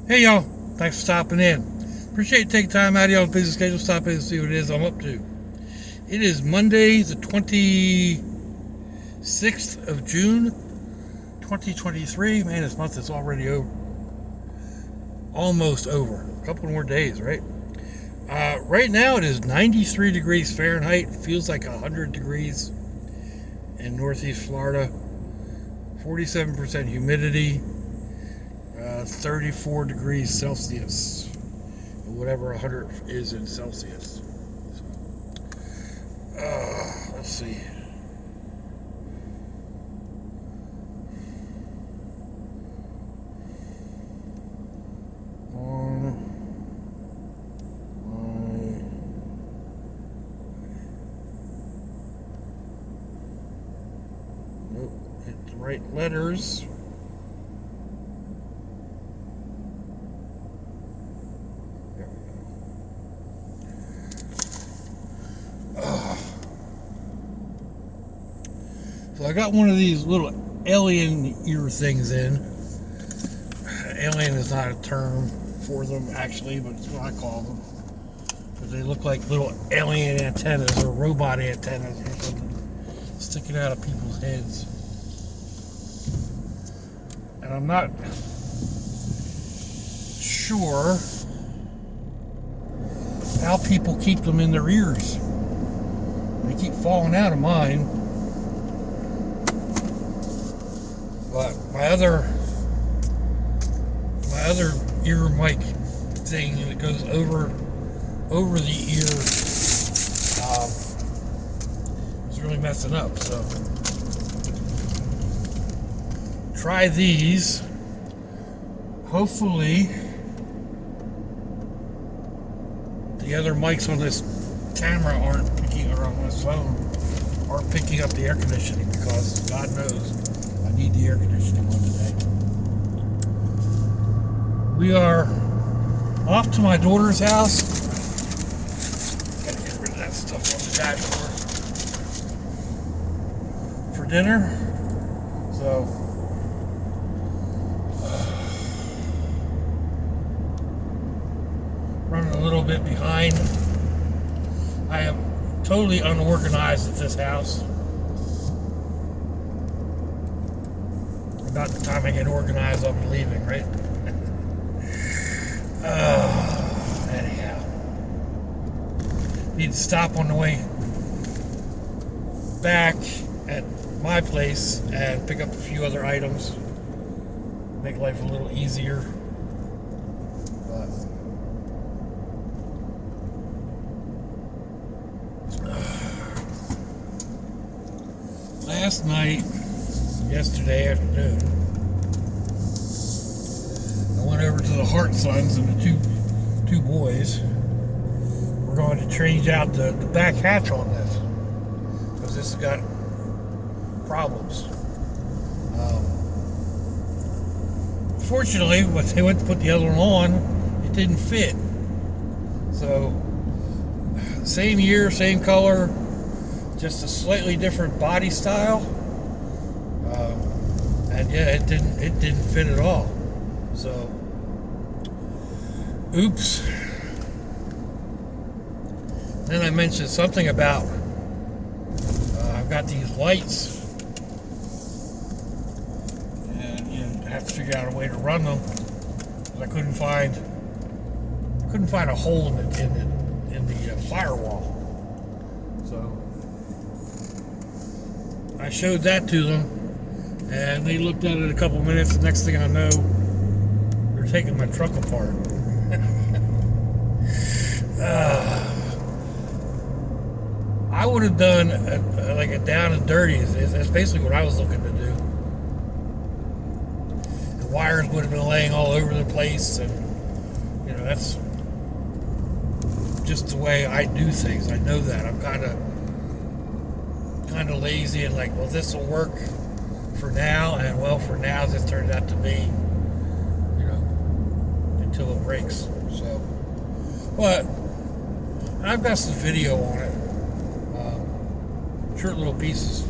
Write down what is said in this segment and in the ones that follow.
Hey y'all, thanks for stopping in. Appreciate you taking time out of y'all's busy schedule, stop in and see what it is I'm up to. It is Monday, the 26th of June, 2023. Man, this month is already over. Almost over. A couple more days, right? Right now it is 93 degrees Fahrenheit. Feels like 100 degrees in Northeast Florida. 47% humidity. 34 degrees Celsius, whatever 100 is in Celsius. Let's see. Nope, hit the right letters. So I got one of these little alien ear things in. Alien is not a term for them actually, but it's what I call them. But they look like little alien antennas or robot antennas or something sticking out of people's heads. And I'm not sure how people keep them in their ears. They keep falling out of mine. But my other ear mic thing that goes over the ear is really messing up. So try these. Hopefully the other mics on this camera or on this phone aren't picking up the air conditioning, because God knows I need the air conditioning on today. We are off to my daughter's house. Gotta get rid of that stuff on the dashboard for dinner. So running a little bit behind. I am totally unorganized at this house. About the time I get organized, I'll be leaving, right? Anyhow. Need to stop on the way back at my place and pick up a few other items. Make life a little easier. But last night, yesterday afternoon, I went over to the Hart Sons and the two boys. We're going to change out the back hatch on this, because this has got problems. Fortunately, when they went to put the other one on, it didn't fit. So, same year, same color, just a slightly different body style. And yeah, it didn't fit at all. So, oops. Then I mentioned something about I've got these lights, and I have to figure out a way to run them, because I couldn't find a hole in the firewall. So I showed that to them, and they looked at it a couple minutes. The next thing I know, they're taking my truck apart. I would have done like a down and dirty. That's basically what I was looking to do. The wires would have been laying all over the place, and that's just the way I do things. I know that. I'm kind of lazy and like, well, this will work for now, and well, for now this turned out to be, until it breaks. So, but I've got some video on it, short little pieces,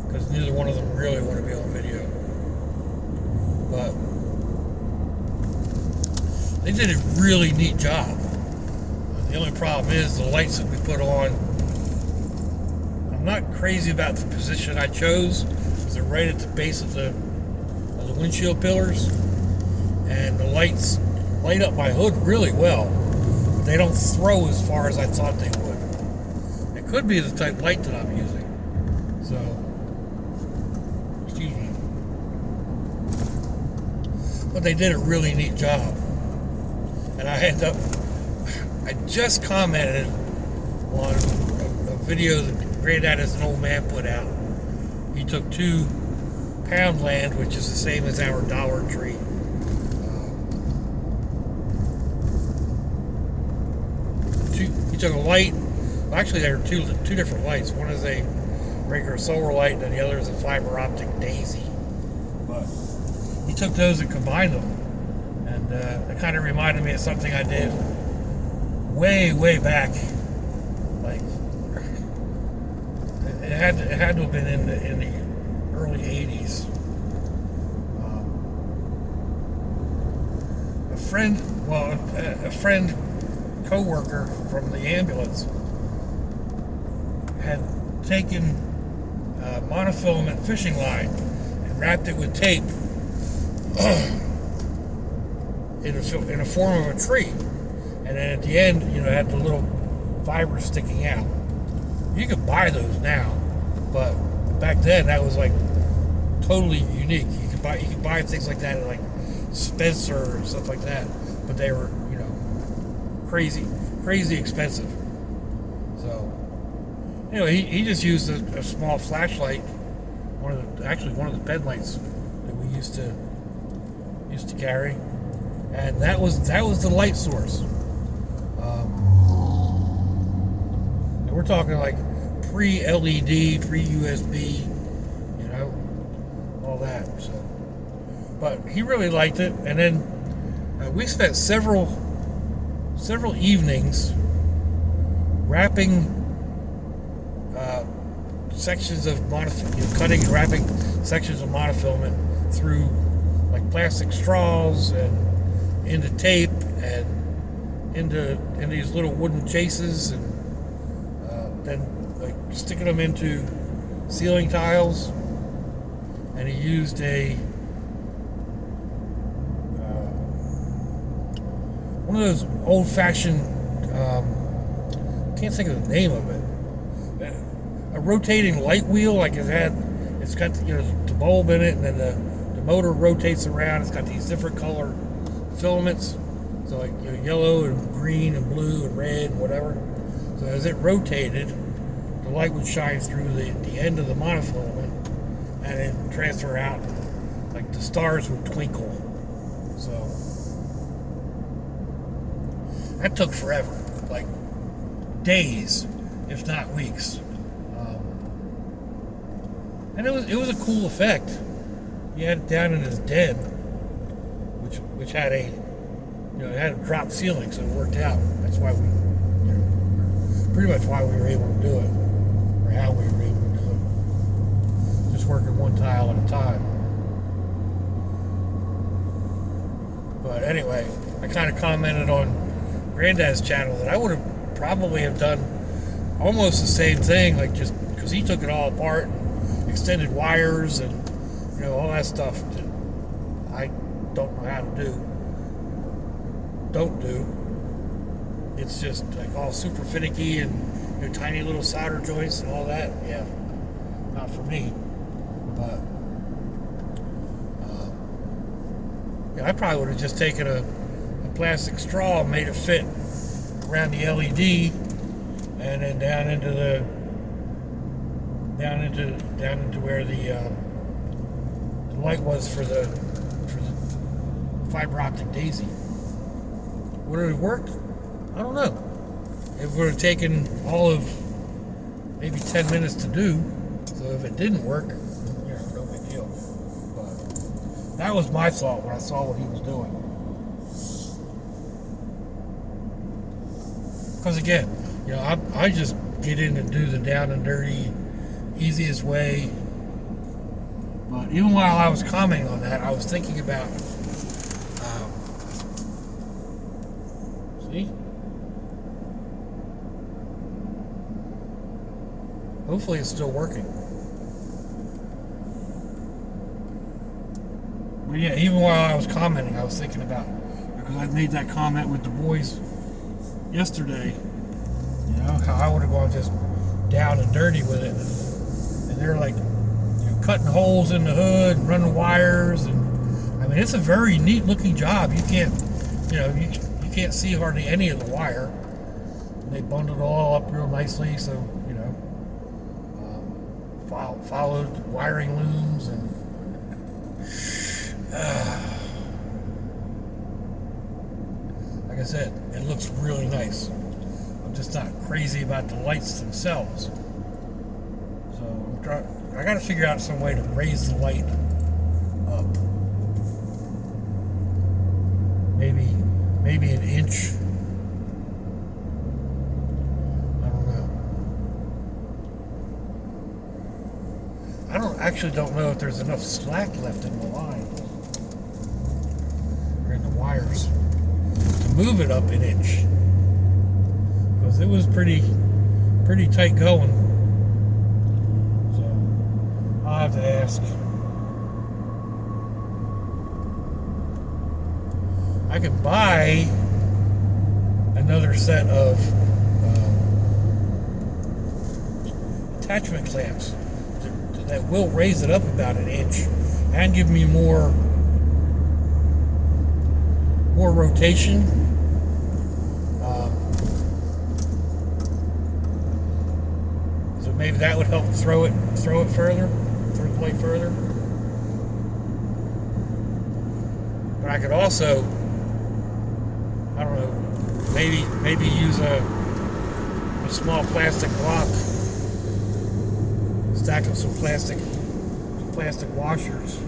because neither one of them really want to be on video. But they did a really neat job. The only problem is the lights that we put on. I'm not crazy about the position I chose, because they're right at the base of the windshield pillars, and the lights light up my hood really well. But they don't throw as far as I thought they would. It could be the type of light that I'm using. So, excuse me. But they did a really neat job. And I just commented on a video that Granddad as an old man put out. He took 2 Poundland, which is the same as our Dollar Tree. He took a light. Well, actually, there are two different lights. One is a regular solar light, and the other is a fiber optic daisy. But he took those and combined them, and it kind of reminded me of something I did way back. Like it had to have been in the early '80s. A friend, co-worker from the ambulance, had taken a monofilament fishing line and wrapped it with tape in a form of a tree, and then at the end, it had the little fibers sticking out. You can buy those now, but back then that was like totally unique. You could buy things like that at like Spencer and stuff like that, but they were crazy expensive. So anyway, he just used a small flashlight, one of the pen lights that we used to carry, and that was the light source. And we're talking like pre-LED, pre-USB, all that. So, but he really liked it, and then we spent several evenings wrapping sections of cutting and wrapping sections of monofilament through like plastic straws and into tape and into these little wooden chases, and then like sticking them into ceiling tiles. And he used one of those old-fashioned, can't think of the name of it, a rotating light wheel. Like it's got the bulb in it, and then the motor rotates around. It's got these different color filaments, so like yellow and green and blue and red and whatever. So as it rotated, the light would shine through the end of the monofilament, and then transfer out, like the stars would twinkle. So that took forever, like days, if not weeks. And it was a cool effect. He had it down in his den, which had it had a drop ceiling, so it worked out. That's why pretty much why we were able to do it, or how we were able to do it. Just working one tile at a time. But anyway, I kind of commented on Granddad's channel that I would have probably have done almost the same thing, like just because he took it all apart, extended wires and all that stuff that I don't know how to do, don't do. It's just like all super finicky and tiny little solder joints and all that. Yeah, not for me. But I probably would have just taken a plastic straw and made it fit around the LED, and then down into where the light was for the fiber optic daisy. Would it have worked? I don't know. It would have taken all of maybe 10 minutes to do. So if it didn't work, no big deal. But that was my thought when I saw what he was doing. Because again, I just get in and do the down and dirty, easiest way. But even while I was commenting on that, I was thinking about See? Hopefully it's still working. But yeah, even while I was commenting, I was thinking about, because I made that comment with the boys yesterday, you know, how I would have gone just down and dirty with it. And they're like, you know, cutting holes in the hood, running wires, and I mean, it's a very neat looking job. You can't, you know, you can't see hardly any of the wire. And they bundled it all up real nicely, so, you know, followed wiring looms and like I said, it looks really nice. I'm just not crazy about the lights themselves. So I got to figure out some way to raise the light up. Maybe an inch. I don't know. I don't know if there's enough slack left in the line or in the wires to move it up an inch, because it was pretty tight going. So I'll have to ask. I could buy another set of attachment clamps that will raise it up about an inch and give me more rotation. So maybe that would help throw it further, throw the blade further. But I could also, I don't know, maybe use a small plastic block, stack up some plastic washers,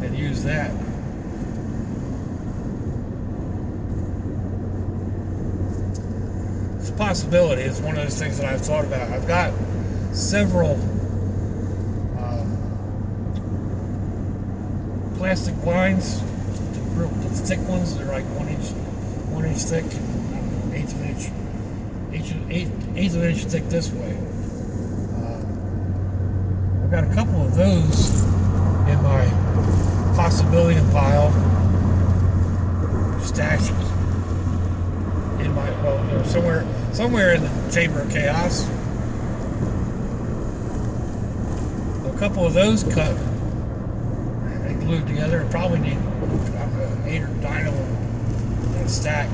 and use that. It's a possibility. It's one of those things that I've thought about. I've got several plastic blinds, the thick ones. They're like 1 inch thick. I don't know, eighth of an inch thick this way. I've got a couple of those in my possibility pile, stashed in my, well, you know, somewhere in the chamber of chaos. A couple of those cut and glued together. I probably need 8 or 9 of them in a stack.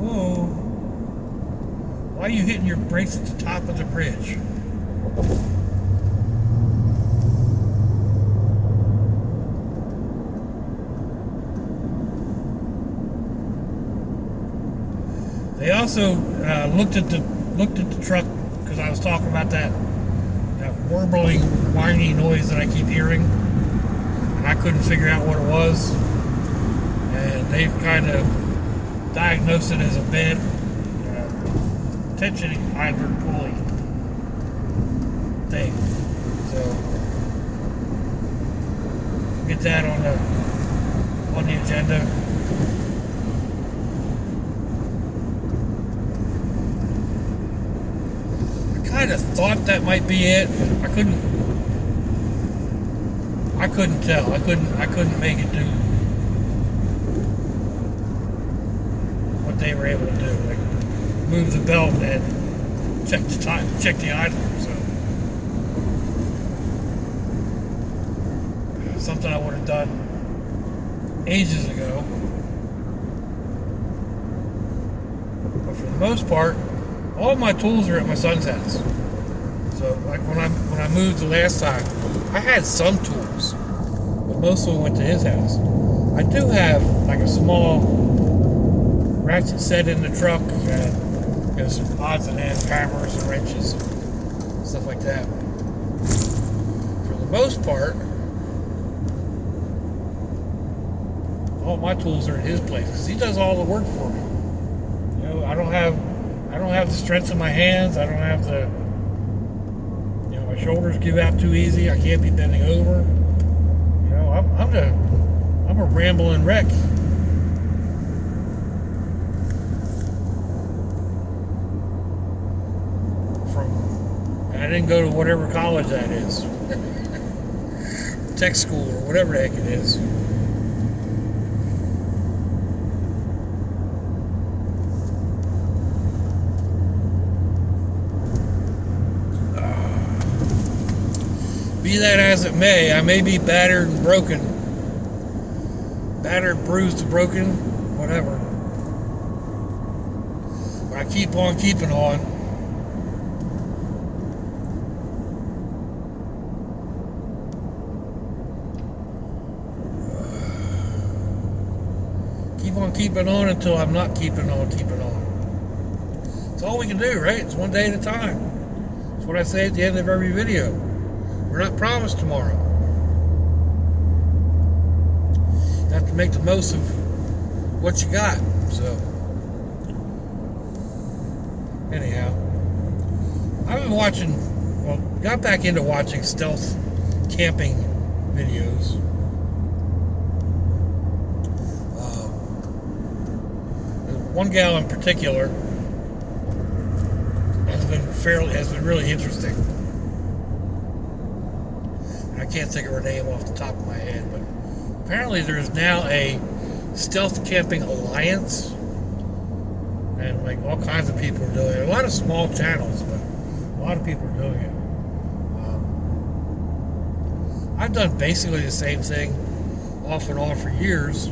Whoa. Why are you hitting your brakes at the top of the bridge? They also looked at the truck, because I was talking about that warbling, whiny noise that I keep hearing, and I couldn't figure out what it was. And they've kind of diagnosed it as a bad tensioning invert pulley thing. So we'll get that on the agenda. I kind of thought that might be it, but I couldn't tell. I couldn't make it do what they were able to do, like move the belt and check the time, check the idler. So something I would have done ages ago. But for the most part, all my tools are at my son's house. So like when I moved the last time, I had some tools, but most of them went to his house. I do have like a small ratchet set in the truck, and you know, some odds and ends, hammers and wrenches, stuff like that. For the most part, all my tools are at his place, because he does all the work for me. You know, I I don't have the strength in my hands. I don't have the, my shoulders give out too easy. I can't be bending over. I'm a rambling wreck. I didn't go to whatever college that is. Tech school or whatever the heck it is. Be that as it may, I may be battered and broken. Battered, bruised, and broken, whatever. But I keep on keeping on. Keep on keeping on until I'm not keeping on. It's all we can do, right? It's one day at a time. That's what I say at the end of every video. We're not promised tomorrow. You have to make the most of what you got. So, anyhow, I've been got back into watching stealth camping videos. One gal in particular has been really interesting. I can't think of her name off the top of my head, but apparently there's now a stealth camping alliance, and like all kinds of people are doing it. A lot of small channels, but a lot of people are doing it. I've done basically the same thing off and on for years.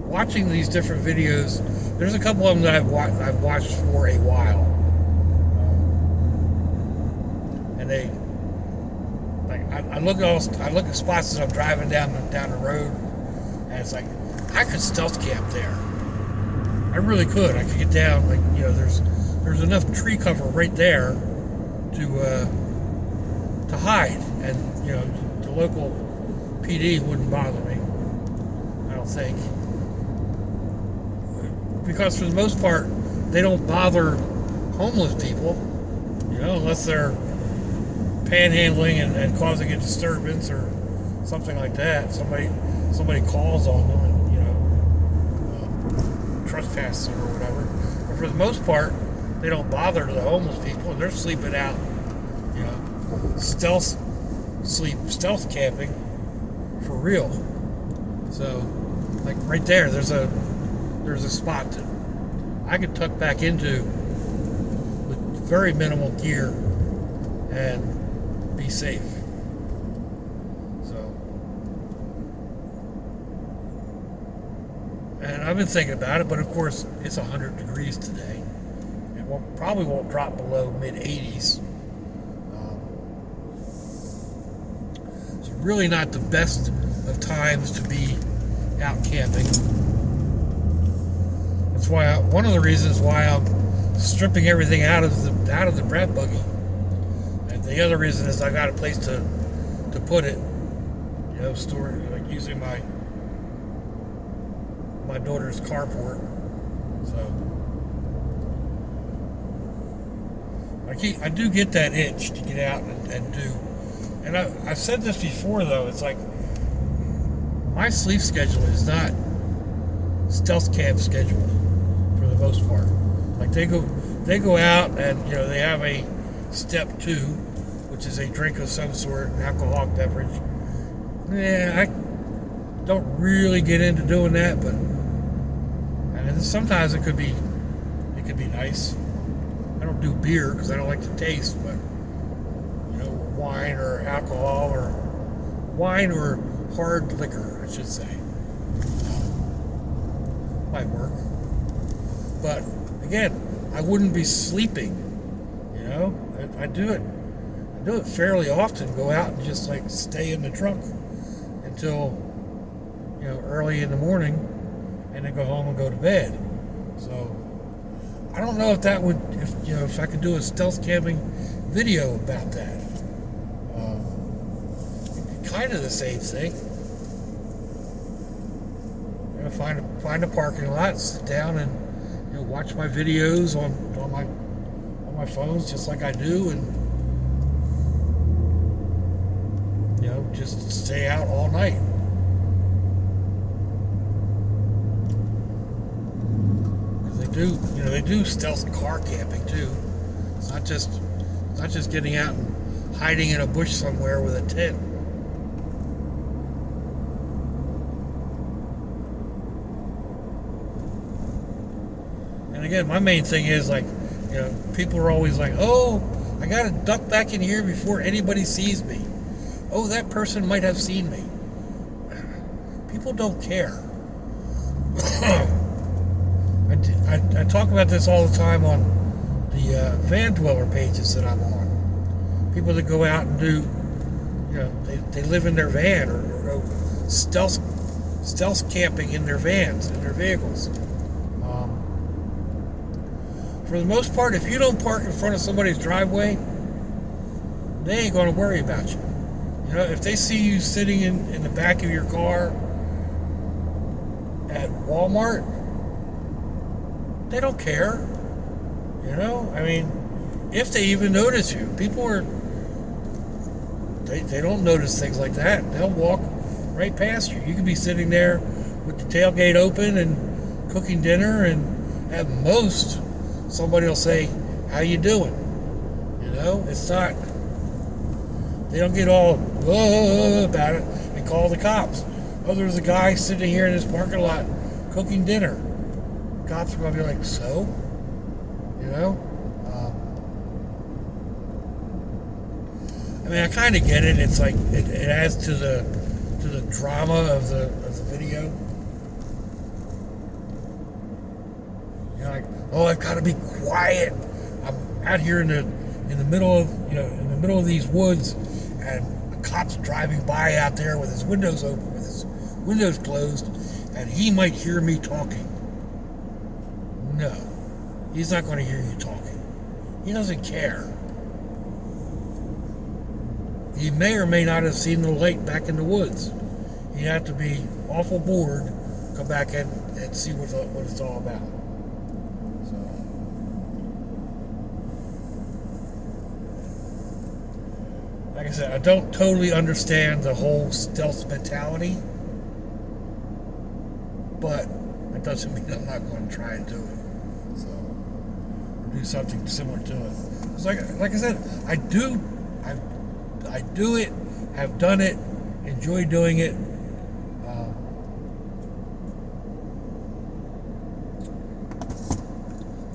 Watching these different videos, there's a couple of them that I've watched for a while, and they like I look at spots as I'm driving down the road, and it's like I could stealth camp there. I really could. I could get down, like there's enough tree cover right there to hide, and the local PD wouldn't bother me, I don't think. Because for the most part, they don't bother homeless people, unless they're panhandling and causing a disturbance or something like that. Somebody calls on them and trespassing or whatever. But for the most part, they don't bother the homeless people. They're sleeping out, stealth camping for real. So, like right there, there's a spot that I could tuck back into with very minimal gear and be safe. So, and I've been thinking about it, but of course it's 100 degrees today. It probably won't drop below mid-80s. It's really not the best of times to be out camping. That's why one of the reasons why I'm stripping everything out of the bread buggy. And the other reason is I got a place to put it, store it, like using my daughter's carport. So I do get that itch to get out and do. And I've said this before though. It's like my sleep schedule is not stealth camp schedule. For the most part, like they go out and they have a step 2, which is a drink of some sort, an alcoholic beverage. I don't really get into doing that, but sometimes it could be nice. I don't do beer because I don't like the taste, but wine or alcohol or hard liquor, I should say, might work. But again, I wouldn't be sleeping. I do it fairly often. Go out and just like stay in the trunk until early in the morning, and then go home and go to bed. So I don't know if that would, if I could do a stealth camping video about that. Kind of the same thing. Find a parking lot, sit down and watch my videos on my phones just like I do, and just stay out all night. Because they do stealth car camping too. It's not just getting out and hiding in a bush somewhere with a tent. And again, my main thing is people are always like, oh, I gotta duck back in here before anybody sees me. Oh, that person might have seen me. People don't care. I talk about this all the time on the van dweller pages that I'm on. People that go out and do, they live in their van or go stealth camping in their vans, in their vehicles. For the most part, if you don't park in front of somebody's driveway, they ain't going to worry about you. If they see you sitting in the back of your car at Walmart, they don't care. If they even notice you. People they don't notice things like that. They'll walk right past you. You could be sitting there with the tailgate open and cooking dinner, and at most, somebody will say, how you doing? It's not, they don't get all about it and call the cops. Oh, there's a guy sitting here in this parking lot cooking dinner. Cops are going to be like, so? I kind of get it. It's like, it adds to the drama of the video. Oh, I've got to be quiet. I'm out here in the middle of these woods, and a cop's driving by out there with his windows open, with his windows closed, and he might hear me talking. No, he's not going to hear you talking. He doesn't care. He may or may not have seen the light back in the woods. He'd have to be awful bored, come back and see what it's all about. Like I said, I don't totally understand the whole stealth mentality, but that doesn't mean I'm not going to try and do it. Or do something similar to it. It's like I said, I do it, have done it, enjoy doing it.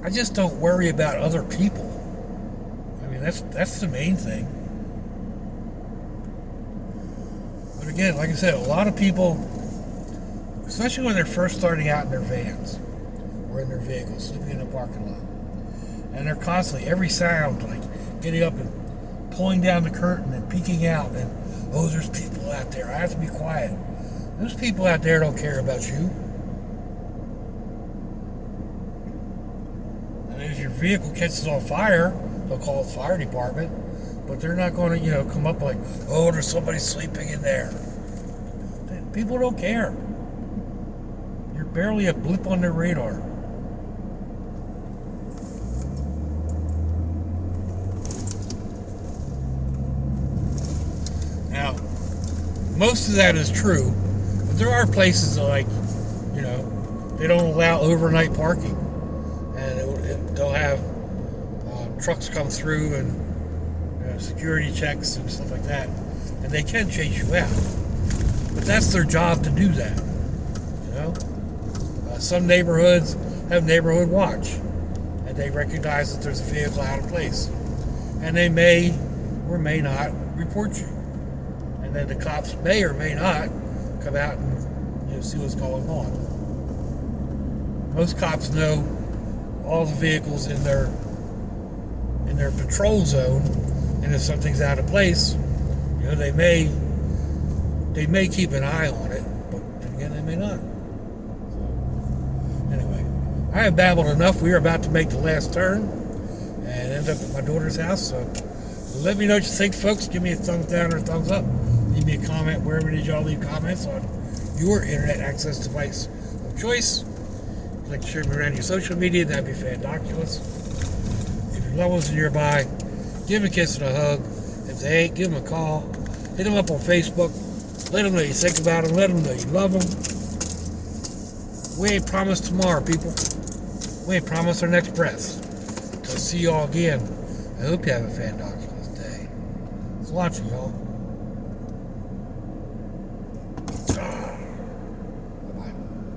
I just don't worry about other people. That's the main thing. But again, like I said, a lot of people, especially when they're first starting out in their vans or in their vehicles, sleeping in a parking lot, and they're constantly, every sound, like getting up and pulling down the curtain and peeking out, and oh, there's people out there, I have to be quiet. Those people out there don't care about you. And if your vehicle catches on fire, they'll call the fire department, but they're not going to, come up like, oh, there's somebody sleeping in there. People don't care. You're barely a blip on their radar. Now, most of that is true, but there are places that, they don't allow overnight parking, and they'll have trucks come through and security checks and stuff like that, and they can chase you out. But that's their job to do that. Some neighborhoods have neighborhood watch, and they recognize that there's a vehicle out of place, and they may or may not report you. And then the cops may or may not come out and see what's going on. Most cops know all the vehicles in their patrol zone, and if something's out of place, they may keep an eye on it, but then again, they may not. So, anyway, I have babbled enough. We are about to make the last turn and end up at my daughter's house. So let me know what you think, folks. Give me a thumbs down or a thumbs up. Leave me a comment wherever it is y'all leave comments on your internet access device of choice. like to share me around your social media, that'd be fandoculous. If your loved ones are nearby, give them a kiss and a hug. If they ain't, give them a call. Hit them up on Facebook. Let them know you think about them. Let them know you love them. We ain't promised tomorrow, people. We ain't promised our next breath. Till see y'all again. I hope you have a fandoculous day. It's watching, y'all.